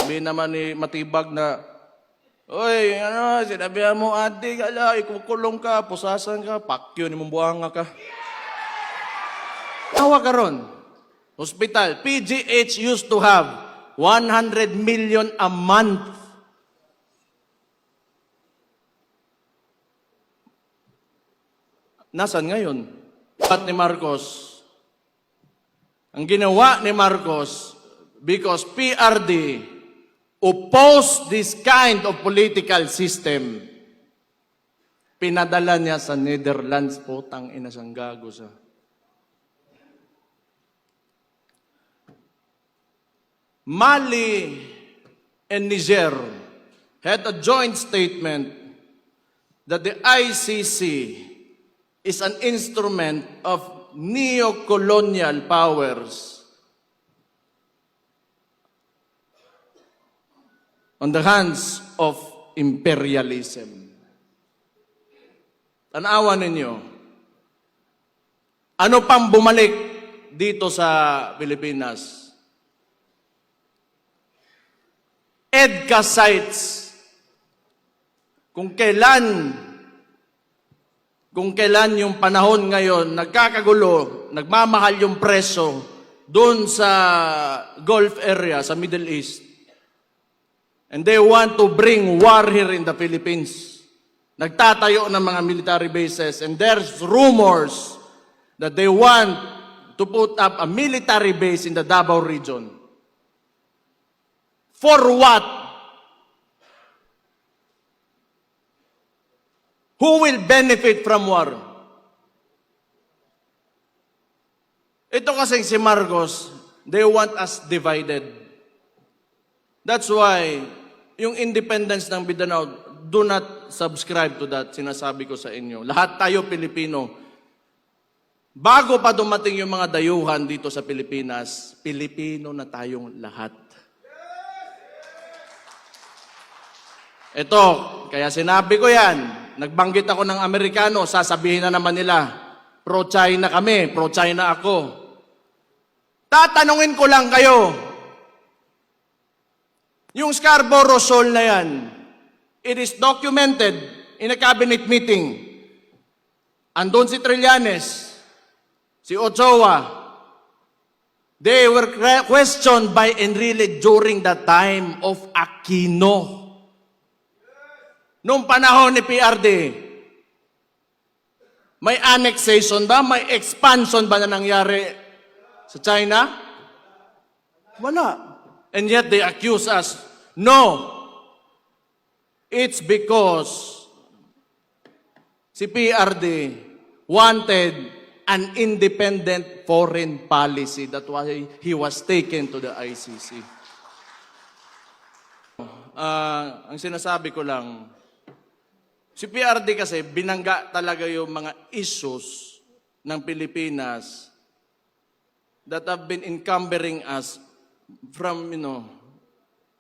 Sabihin naman ni Matibag na, "Oy, ano, sinabihan mo, ate, kala, ikukulong ka, pusasan ka, pakyo ni mong buhanga ka." Tawa ka ron. Hospital. PGH used to have 100 million a month. Nasaan ngayon? At ni Marcos, ang ginawa ni Marcos, because PRD opposed this kind of political system, pinadala niya sa Netherlands, putang ina siyang gago sa. Mali and Niger had a joint statement that the ICC is an instrument of neo-colonial powers on the hands of imperialism. Tanawa ninyo, ano pang bumalik dito sa Pilipinas? EDCA sites. Kung kailan yung panahon ngayon, nagkakagulo, nagmamahal yung preso doon sa Gulf area, sa Middle East. And they want to bring war here in the Philippines. Nagtatayo ng mga military bases. And there's rumors that they want to put up a military base in the Davao region. For what? Who will benefit from war? Ito kasing si Marcos, they want us divided. That's why, yung independence ng Mindanao, do not subscribe to that, sinasabi ko sa inyo. Lahat tayo Pilipino. Bago pa dumating yung mga dayuhan dito sa Pilipinas, Pilipino na tayong lahat. Ito, kaya sinabi ko yan, nagbanggit ako ng Amerikano, sasabihin na naman nila, pro-China kami, pro-China ako. Tatanungin ko lang kayo, yung Scarborough Shoal na yan, it is documented in a cabinet meeting. Andun si Trillanes, si Ochoa, they were questioned by Enrile during the time of Aquino. Noong panahon ni PRD, may annexation ba? May expansion ba na nangyari sa China? Wala. And yet they accuse us. No. It's because si PRD wanted an independent foreign policy. That's why he was taken to the ICC. Ang sinasabi ko lang, si PRD kasi binangga talaga yung mga issues ng Pilipinas that have been encumbering us from,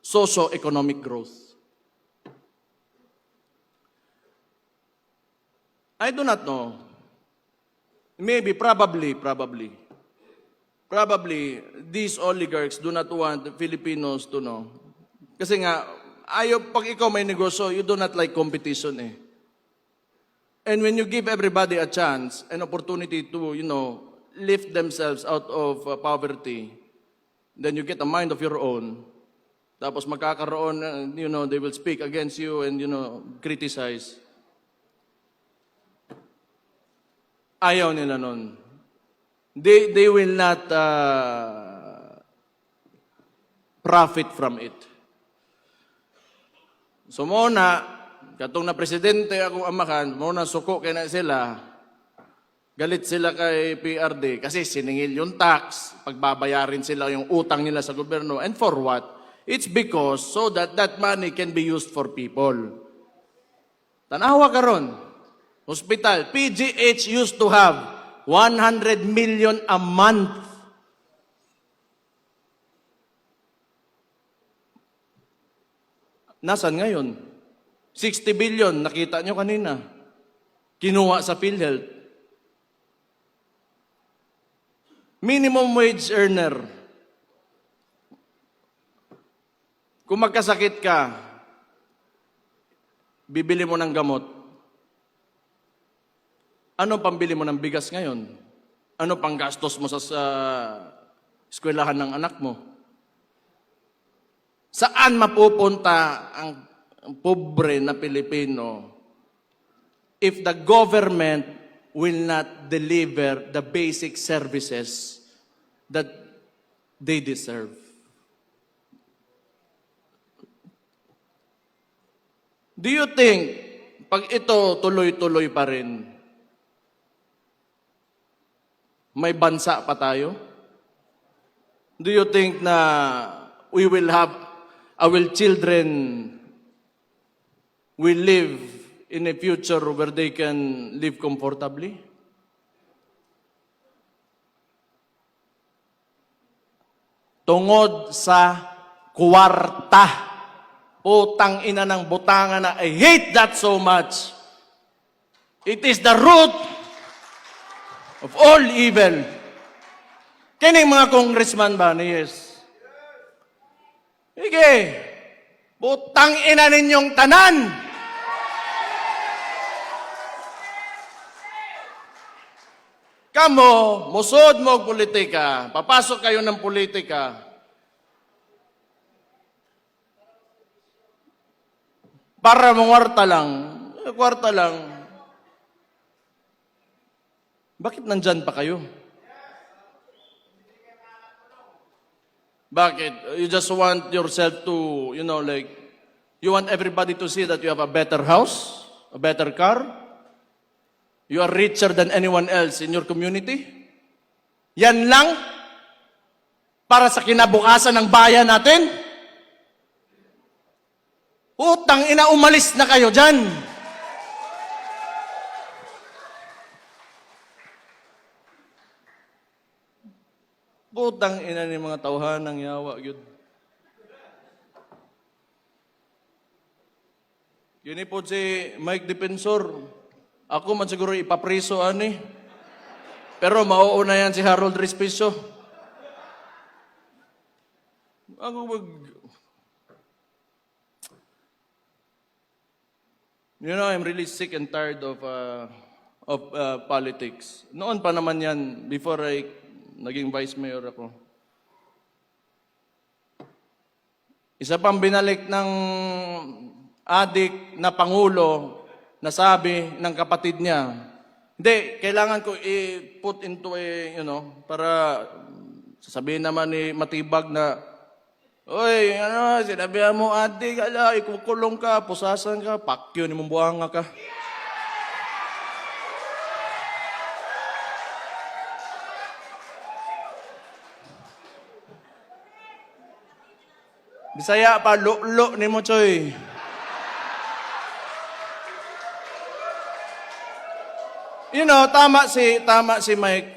socio-economic growth. I do not know. Maybe, probably, these oligarchs do not want the Filipinos to know. Kasi nga, pag ikaw may negosyo, you do not like competition eh. And when you give everybody a chance, an opportunity to, lift themselves out of poverty, then you get a mind of your own. Tapos magkakaroon, they will speak against you and, criticize. Ayaw nila nun. They will not profit from it. So muna, katong na presidente akong amakan, muna suko kaya na sila, galit sila kay PRD kasi siningil yung tax, pagbabayarin sila yung utang nila sa gobyerno. And for what? It's because so that money can be used for people. Tanawa ka ron. Hospital. PGH used to have 100 million a month. Nasaan ngayon? 60 billion, nakita nyo kanina. Kinuha sa PhilHealth. Minimum wage earner. Kung magkasakit ka, bibili mo ng gamot. Ano pambili mo ng bigas ngayon? Ano pang gastos mo sa eskwelahan ng anak mo? Saan mapupunta ang pobre na Pilipino if the government will not deliver the basic services that they deserve? Do you think, pag ito tuloy-tuloy pa rin, may bansa pa tayo? Do you think na we will have, our children will live in a future where they can live comfortably? Tungod sa kwarta. Utang ina ng butangan na, I hate that so much. It is the root of all evil. Kining mga congressman ba? Yes. Sige. Butang ina ninyong tanan. Kamo, musod mo og politika. Papasok kayo ng politika. Para mangwarta lang. Kwarta lang. Bakit nandyan pa kayo? Bakit? You just want yourself to, like, you want everybody to see that you have a better house, a better car, you are richer than anyone else in your community? Yan lang? Para sa kinabukasan ng bayan natin? Utang ina, umalis na kayo dyan. Utang ina ni mga tauhan ng yawa. Yun po si Mike Defensor. Ako man siguro ipapriso, ani. Pero mauuna yan si Harold Respicio. I'm really sick and tired of politics. Noon pa naman yan, before I naging vice mayor ako. Isa pang binalik ng adik na pangulo na sabi ng kapatid niya, hindi, kailangan ko i-put into para sasabihin naman ni Matibag na, oy, sinabihan mo, adik, ikukulong ka, pusasan ka, pakyo ni mong buhanga ka. Bisaya pa, lo ni mo, choy. Tama si Mike.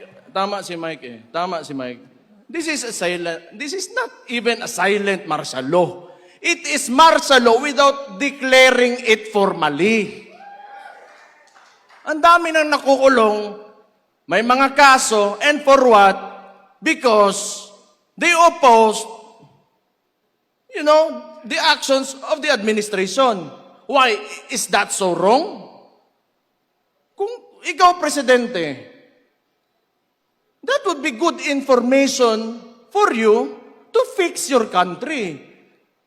This is not even a silent martial law. It is martial law without declaring it formally. Ang dami nang nakukulong, may mga kaso, and for what? Because they opposed, the actions of the administration. Why? Is that so wrong? Kung ikaw, Presidente, that would be good information for you to fix your country.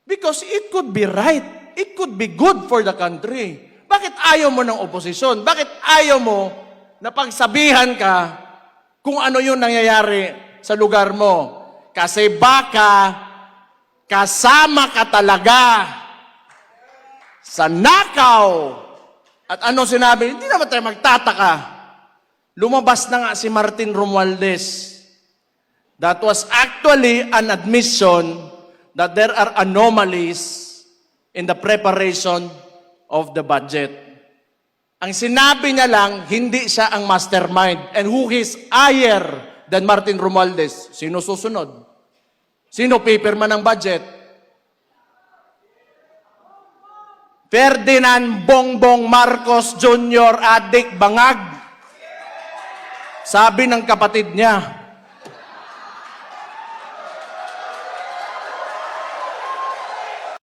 Because it could be right. It could be good for the country. Bakit ayaw mo ng oposisyon? Bakit ayaw mo na pagsabihan ka kung ano yung nangyayari sa lugar mo? Kasi baka kasama ka talaga sa nakaw. At ano sinabi? Hindi naman tayo magtataka. Lumabas na nga si Martin Romualdez. That was actually an admission that there are anomalies in the preparation of the budget. Ang sinabi niya lang, hindi siya ang mastermind. And who is higher than Martin Romualdez? Sino susunod? Sino paperman ng budget? Ferdinand Bongbong Marcos Jr. Adik Bangag. Sabi ng kapatid niya,